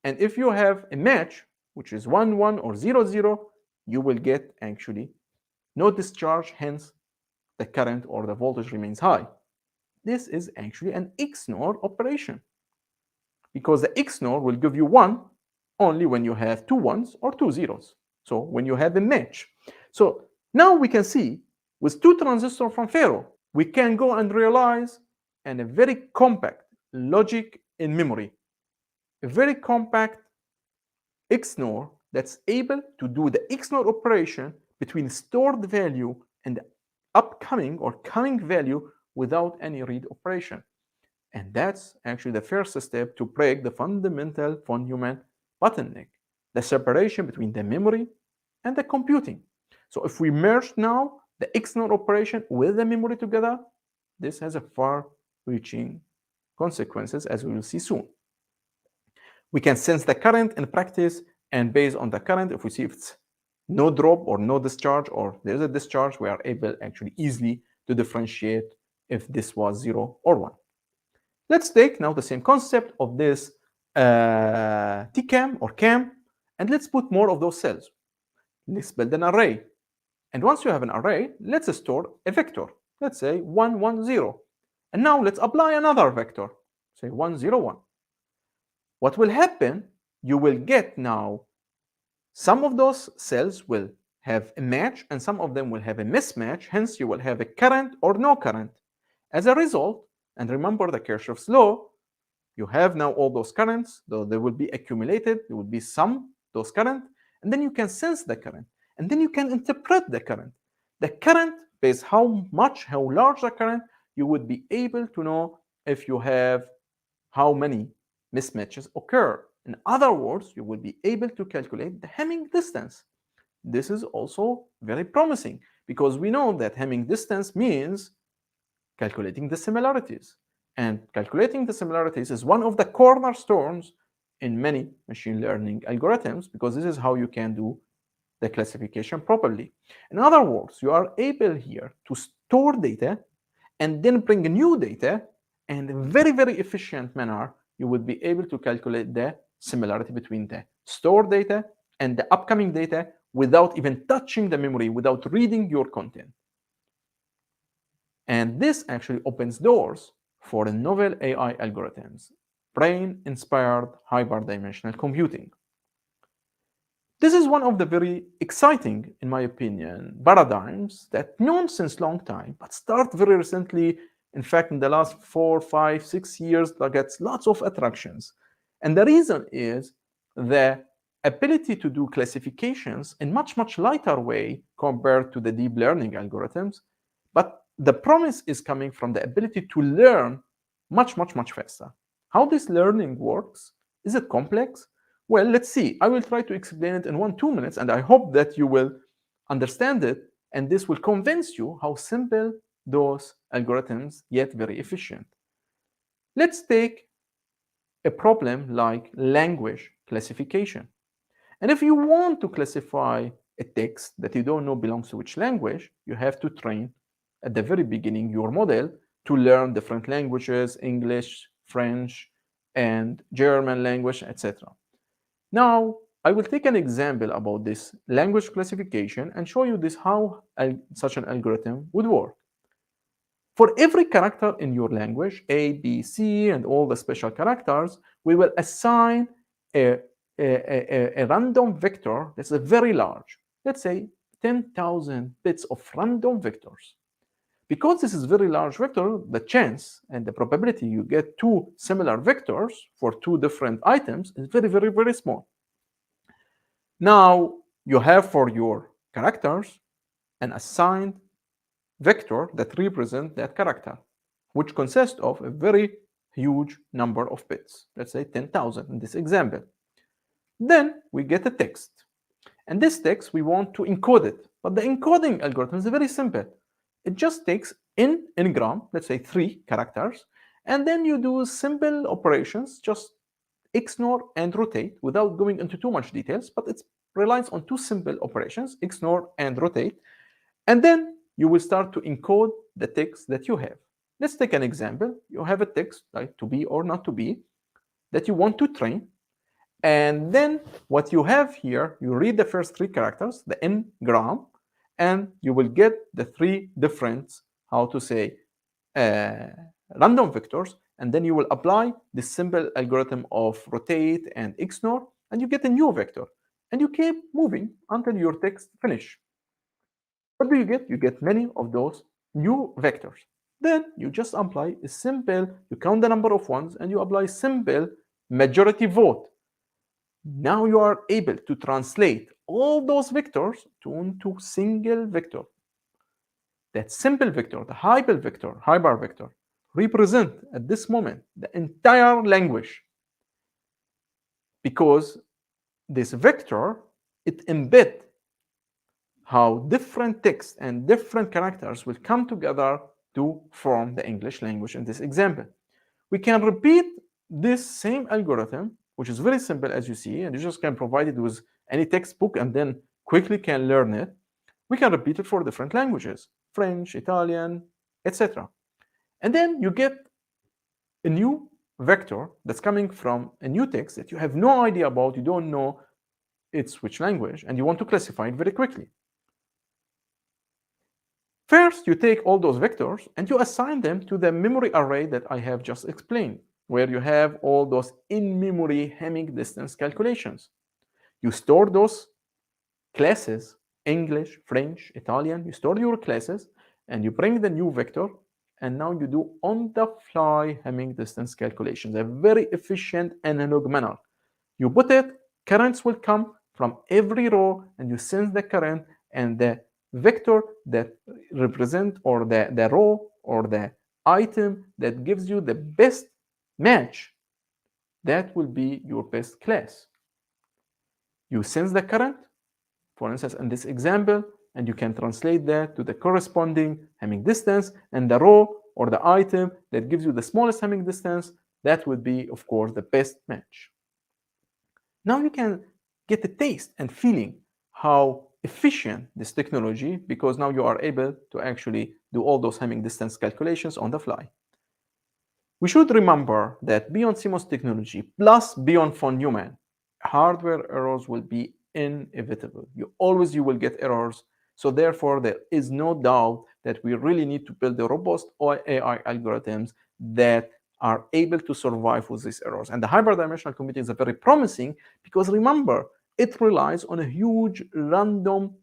And if you have a match, which is 1, 1, or 0, 0, you will get actually no discharge, hence the current or the voltage remains high. This is actually an XNOR operation, because the XNOR will give you 1 only when you have 2 1s or 2 zeros. So when you have a match. So now we can see with 2 transistors from Faro, we can go and realize a very compact logic in memory, a very compact XNOR that's able to do the XNOR operation between stored value and the upcoming or coming value without any read operation. And that's actually the first step to break the fundamental von-Neumann bottleneck, the separation between the memory and the computing. So if we merge now the XNOR operation with the memory together, this has a far-reaching consequences, as we will see soon. We can sense the current in practice, and based on the current, if we see if it's no drop or no discharge, or there's a discharge, we are able actually easily to differentiate if this was 0 or 1. Let's take now the same concept of this TCAM or CAM, and let's put more of those cells. Let's build an array. And once you have an array, let's store a vector. Let's say 1, 1, 0. And now let's apply another vector, say 1, 0, 1. What will happen, you will get now some of those cells will have a match and some of them will have a mismatch. Hence, you will have a current or no current. As a result, and remember the Kirchhoff's law, you have now all those currents, though they will be accumulated, there will be some those current, and then you can sense the current, and then you can interpret the current. The current, based how large the current, you would be able to know if you have how many mismatches occur. In other words, you will be able to calculate the Hamming distance. This is also very promising because we know that Hamming distance means calculating the similarities. And calculating the similarities is one of the cornerstones in many machine learning algorithms because this is how you can do the classification properly. In other words, you are able here to store data and then bring new data, and in a very, very efficient manner, you would be able to calculate the similarity between the stored data and the upcoming data without even touching the memory, without reading your content. And this actually opens doors for novel AI algorithms, brain-inspired hyperdimensional computing. This is one of the very exciting, in my opinion, paradigms that known since long time, but start very recently. In fact, in the last 4, 5, 6 years, that gets lots of attractions. And the reason is the ability to do classifications in much, much lighter way compared to the deep learning algorithms. But the promise is coming from the ability to learn much, much, much faster. How this learning works, is it complex? Well, let's see. I will try to explain it in 1-2 minutes, and I hope that you will understand it, and this will convince you how simple those algorithms, yet very efficient. Let's take a problem like language classification. And if you want to classify a text that you don't know belongs to which language, you have to train at the very beginning your model to learn different languages, English, French, and German language, etc. Now, I will take an example about this language classification and show you this how such an algorithm would work. For every character in your language, A, B, C, and all the special characters, we will assign a random vector that's very large. Let's say 10,000 bits of random vectors. Because this is very large vector, the chance and the probability you get two similar vectors for two different items is very, very, very small. Now, you have for your characters an assigned vector that represents that character, which consists of a very huge number of bits, let's say 10,000 in this example. Then we get a text. And this text, we want to encode it. But the encoding algorithm is very simple. It just takes in n-gram, let's say 3 characters, and then you do simple operations, just XNOR and rotate without going into too much details, but it relies on 2 simple operations, XNOR and rotate. And then you will start to encode the text that you have. Let's take an example. You have a text like to be or not to be that you want to train. And then what you have here, you read the first 3 characters, the n-gram, and you will get the 3 different, how to say, random vectors. And then you will apply the simple algorithm of rotate and XNOR, and you get a new vector. And you keep moving until your text finish. What do you get? You get many of those new vectors. Then you just apply a simple, you count the number of ones, and you apply simple majority vote. Now you are able to translate all those vectors into single vector. That simple vector, the hypervector, represent at this moment the entire language, because this vector, it embed how different text and different characters will come together to form the English language in this example. We can repeat this same algorithm, which is very simple as you see, and you just can provide it with any textbook and then quickly can learn it. We can repeat it for different languages, French, Italian, etc. And then you get a new vector that's coming from a new text that you have no idea about, you don't know it's which language, and you want to classify it very quickly. First, you take all those vectors and you assign them to the memory array that I have just explained, where you have all those in-memory Hamming distance calculations. You store those classes, English, French, Italian, you store your classes, and you bring the new vector, and now you do on-the-fly Hamming distance calculations, a very efficient analog manner. You put it, currents will come from every row, and you sense the current, and the vector that represent, or the row or the item that gives you the best match, that will be your best class. You sense the current, for instance, in this example, and you can translate that to the corresponding Hamming distance, and the row or the item that gives you the smallest Hamming distance, that would be, of course, the best match. Now you can get a taste and feeling how efficient this technology, because now you are able to actually do all those Hamming distance calculations on the fly. We should remember that beyond CMOS technology plus beyond von-Neumann, hardware errors will be inevitable. You will get errors. So therefore, there is no doubt that we really need to build the robust AI algorithms that are able to survive with these errors. And the hyperdimensional computing is very promising because remember, it relies on a huge random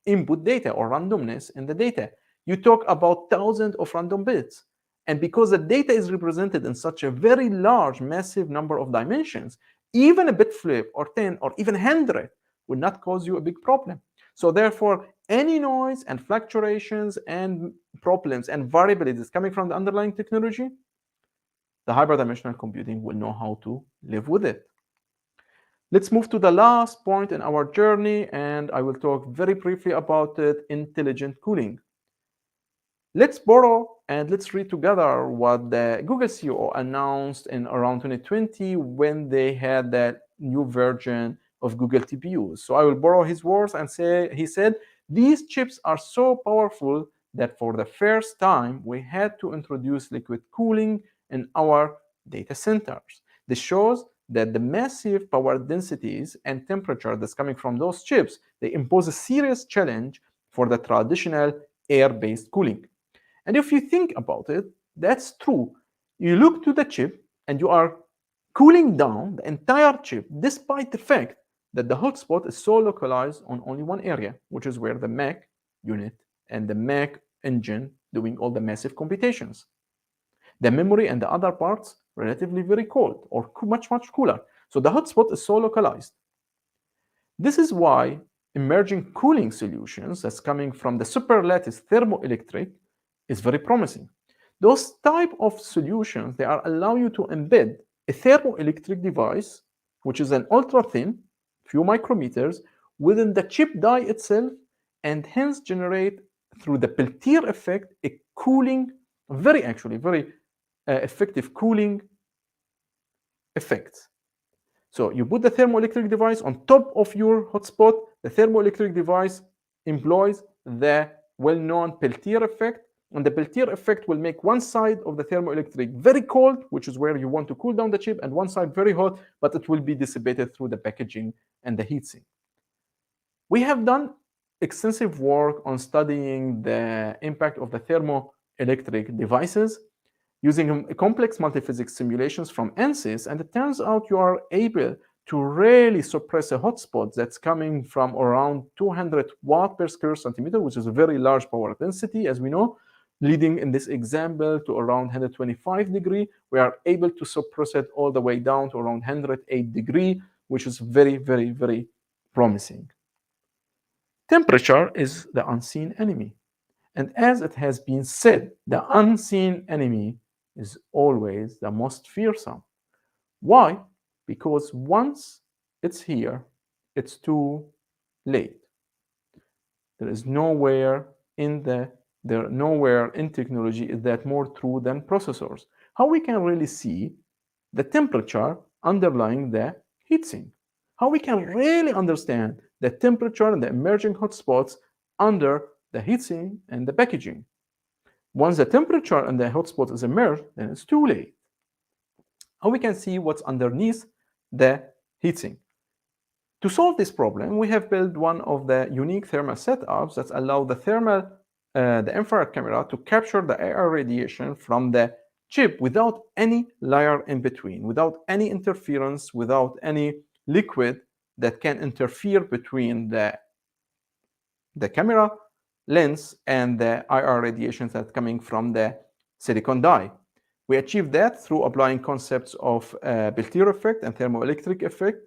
input data or randomness in the data. You talk about thousands of random bits. And because the data is represented in such a very large, massive number of dimensions, even a bit flip or 10 or even 100 will not cause you a big problem. So therefore, any noise and fluctuations and problems and variabilities coming from the underlying technology, the hyperdimensional computing will know how to live with it. Let's move to the last point in our journey, and I will talk very briefly about it, intelligent cooling. Let's borrow and let's read together what the Google CEO announced in around 2020 when they had that new version of Google TPUs. So I will borrow his words and say, he said, these chips are so powerful that for the first time, we had to introduce liquid cooling in our data centers. This shows that the massive power densities and temperature that's coming from those chips, they impose a serious challenge for the traditional air-based cooling. And if you think about it, that's true. You look to the chip and you are cooling down the entire chip despite the fact that the hotspot is so localized on only one area, which is where the Mac unit and the Mac engine doing all the massive computations. The memory and the other parts relatively very cold or much, much cooler. So the hotspot is so localized. This is why emerging cooling solutions that's coming from the superlattice thermoelectric is very promising. Those type of solutions, they are allow you to embed a thermoelectric device, which is an ultra thin, few micrometers, within the chip die itself, and hence generate through the Peltier effect a cooling, very effective cooling effects. So you put the thermoelectric device on top of your hotspot. The thermoelectric device employs the well-known Peltier effect, and the Peltier effect will make one side of the thermoelectric very cold, which is where you want to cool down the chip, and one side very hot, but it will be dissipated through the packaging and the heatsink. We have done extensive work on studying the impact of the thermoelectric devices using complex multiphysics simulations from ANSYS, and it turns out you are able to really suppress a hotspot that's coming from around 200 watt per square centimeter, which is a very large power density, as we know, leading in this example to around 125 degree. We are able to suppress it all the way down to around 108 degree, which is very promising. Temperature is the unseen enemy. And as it has been said, the unseen enemy is always the most fearsome. Why? Because once it's here, it's too late. There is nowhere in technology is that more true than processors. How we can really see the temperature underlying the heatsink? How we can really understand the temperature and the emerging hotspots under the heatsink and the packaging? Once the temperature and the hotspot is emerged, then it's too late. How we can see what's underneath the heatsink? To solve this problem, we have built one of the unique thermal setups that allow the infrared camera to capture the AR radiation from the chip without any layer in between, without any interference, without any liquid that can interfere between the camera lens and the IR radiations that coming from the silicon die. We achieve that through applying concepts of Peltier effect and thermoelectric effect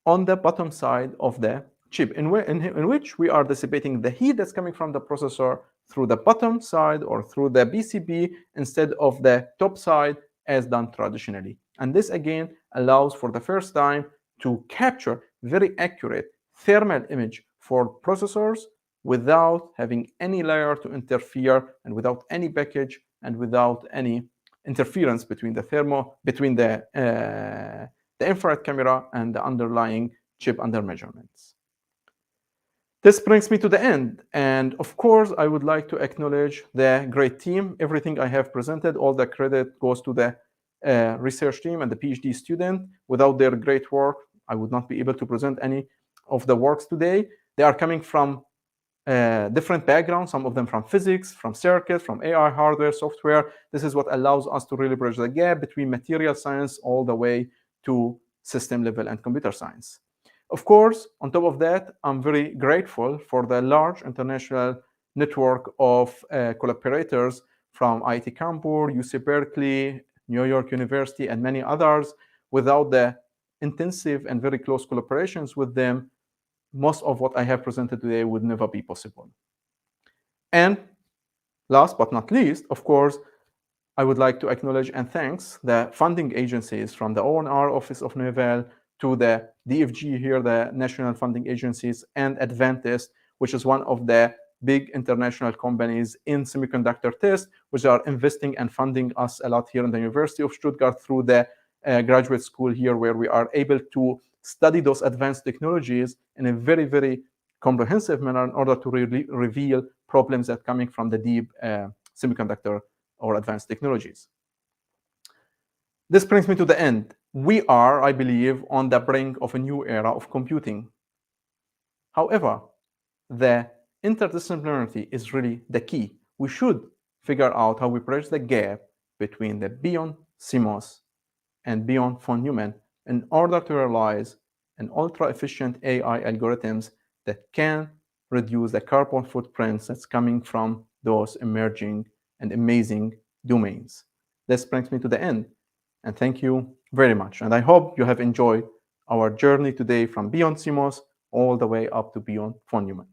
on the bottom side of the chip, in which we are dissipating the heat that's coming from the processor through the bottom side or through the PCB instead of the top side as done traditionally. And this again allows for the first time to capture very accurate thermal image for processors without having any layer to interfere and without any package and without any interference between the infrared camera and the underlying chip under measurements. This brings me to the end. And of course, I would like to acknowledge the great team. Everything I have presented, all the credit goes to the research team and the PhD student. Without their great work, I would not be able to present any of the works today. They are coming from different backgrounds, some of them from physics, from circuits, from AI hardware, software. This is what allows us to really bridge the gap between material science all the way to system level and computer science. Of course, on top of that, I'm very grateful for the large international network of collaborators from IIT Kanpur, UC Berkeley, New York University, and many others. Without the intensive and very close collaborations with them, most of what I have presented today would never be possible. And last but not least, of course, I would like to acknowledge and thanks the funding agencies from the ONR Office of Novel to the DFG here, the national funding agencies, and Advantest, which is one of the big international companies in semiconductor test, which are investing and funding us a lot here in the University of Stuttgart through the graduate school here, where we are able to study those advanced technologies in a very, very comprehensive manner in order to reveal problems that are coming from the deep semiconductor or advanced technologies. This brings me to the end. We are, I believe, on the brink of a new era of computing. However, the interdisciplinarity is really the key. We should figure out how we bridge the gap between the beyond CMOS and beyond von-Neumann in order to realize an ultra-efficient AI algorithms that can reduce the carbon footprints that's coming from those emerging and amazing domains. This brings me to the end, and thank you very much. And I hope you have enjoyed our journey today from beyond CMOS all the way up to beyond von-Neumann.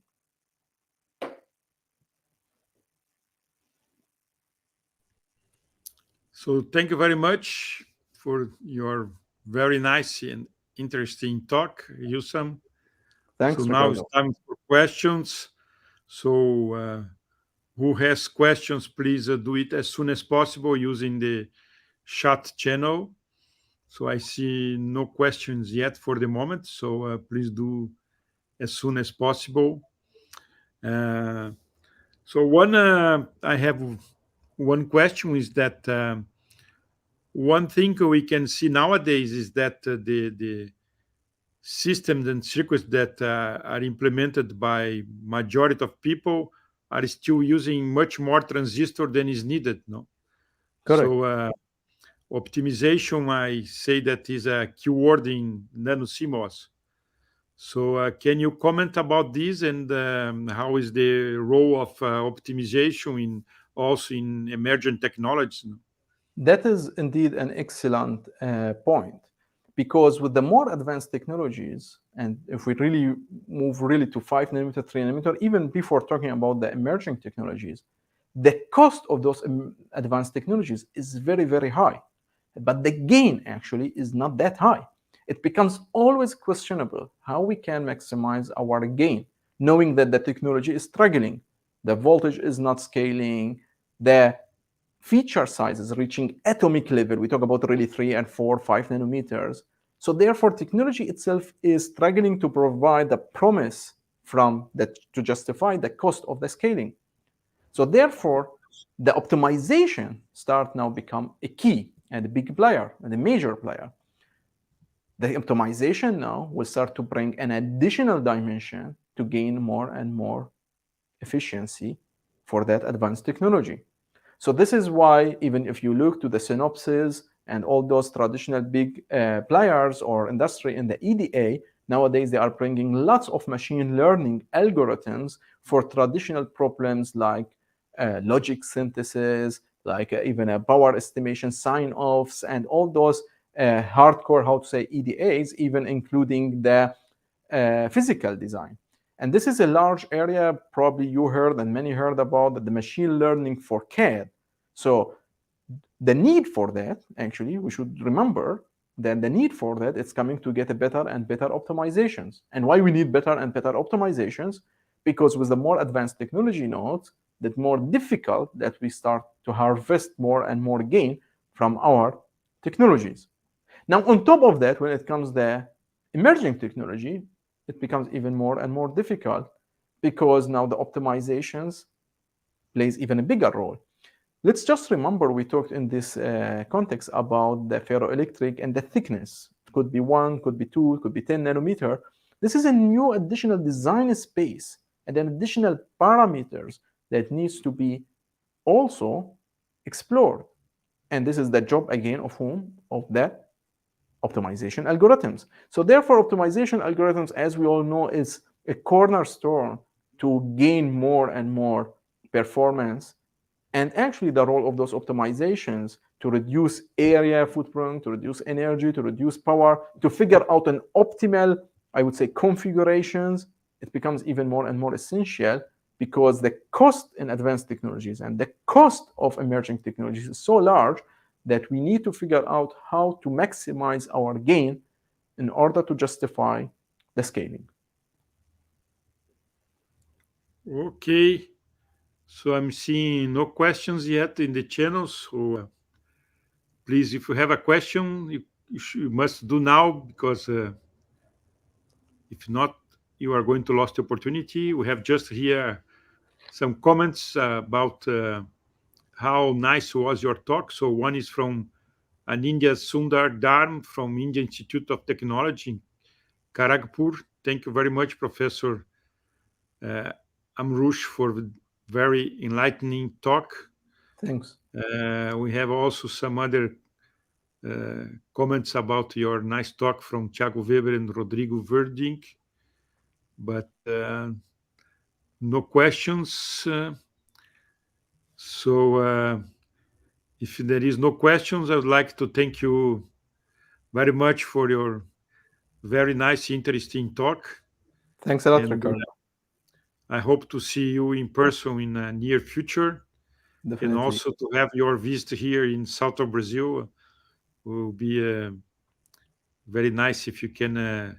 So thank you very much for your very nice and interesting talk, Hussam. Thanks, So now it's Ricardo. time for questions. So who has questions, please do it as soon as possible using the chat channel. So I see no questions yet for the moment. So please do as soon as possible. Uh, so I have one question is that one thing we can see nowadays is that the systems and circuits that are implemented by majority of people are still using much more transistor than is needed. No, Correct. so optimization, I say that is a keyword in nano CMOS. So can you comment about this and how is the role of optimization in also in emergent technologies? That is indeed an excellent point, because with the more advanced technologies, and if we really move really to 5 nanometer, 3 nanometer, even before talking about the emerging technologies, the cost of those advanced technologies is very, very high. But the gain actually is not that high. It becomes always questionable how we can maximize our gain, knowing that the technology is struggling. The voltage is not scaling, the feature sizes reaching atomic level. We talk about really 3 and 4, 5 nanometers. So therefore, technology itself is struggling to provide the promise from that to justify the cost of the scaling. So therefore, the optimization start now become a key and a big player and a major player. The optimization now will start to bring an additional dimension to gain more and more efficiency for that advanced technology. So this is why even if you look to the Synopsys and all those traditional big players or industry in the EDA, nowadays they are bringing lots of machine learning algorithms for traditional problems like logic synthesis, like even a power estimation sign-offs, and all those hardcore, how to say, EDAs, even including the physical design. And this is a large area, probably you heard and many heard about the machine learning for CAD. So the need for that, actually, we should remember that the need for that is coming to get a better and better optimizations. And why we need better and better optimizations? Because with the more advanced technology nodes, the more difficult that we start to harvest more and more gain from our technologies. Now, on top of that, when it comes to the emerging technology, it becomes even more and more difficult because now the optimizations plays even a bigger role. Let's just remember we talked in this context about the ferroelectric and the thickness. It could be 1, could be 2, it could be 10 nanometer. This is a new additional design space and an additional parameters that needs to be also explored. And this is the job again of whom? Of the optimization algorithms. So therefore, optimization algorithms, as we all know, is a cornerstone to gain more and more performance. And actually, the role of those optimizations to reduce area footprint, to reduce energy, to reduce power, to figure out an optimal, I would say, configurations, it becomes even more and more essential because the cost in advanced technologies and the cost of emerging technologies is so large that we need to figure out how to maximize our gain in order to justify the scaling. Okay. So I'm seeing no questions yet in the channel. So please, if you have a question, you must do now because if not, you are going to lose the opportunity. We have just here some comments about how nice was your talk. So one is from an India Sundar Dharm from India Institute of Technology in Kharagpur. Thank you very much, Professor Amrouch, for the very enlightening talk. Thanks. We have also some other comments about your nice talk from Thiago Weber and Rodrigo Verdink, but no questions. So if there is no questions, I would like to thank you very much for your very nice, interesting talk. Thanks a lot, And Ricardo. I hope to see you in person in the near future, and Definitely. also to have your visit here in south of Brazil will be very nice if you can have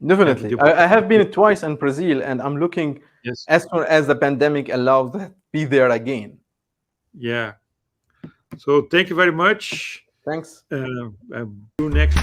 the Definitely. I have opportunity. been twice in Brazil and I'm looking Yes. as soon as the pandemic allows that be there again. Yeah. So thank you very much. Thanks. See you next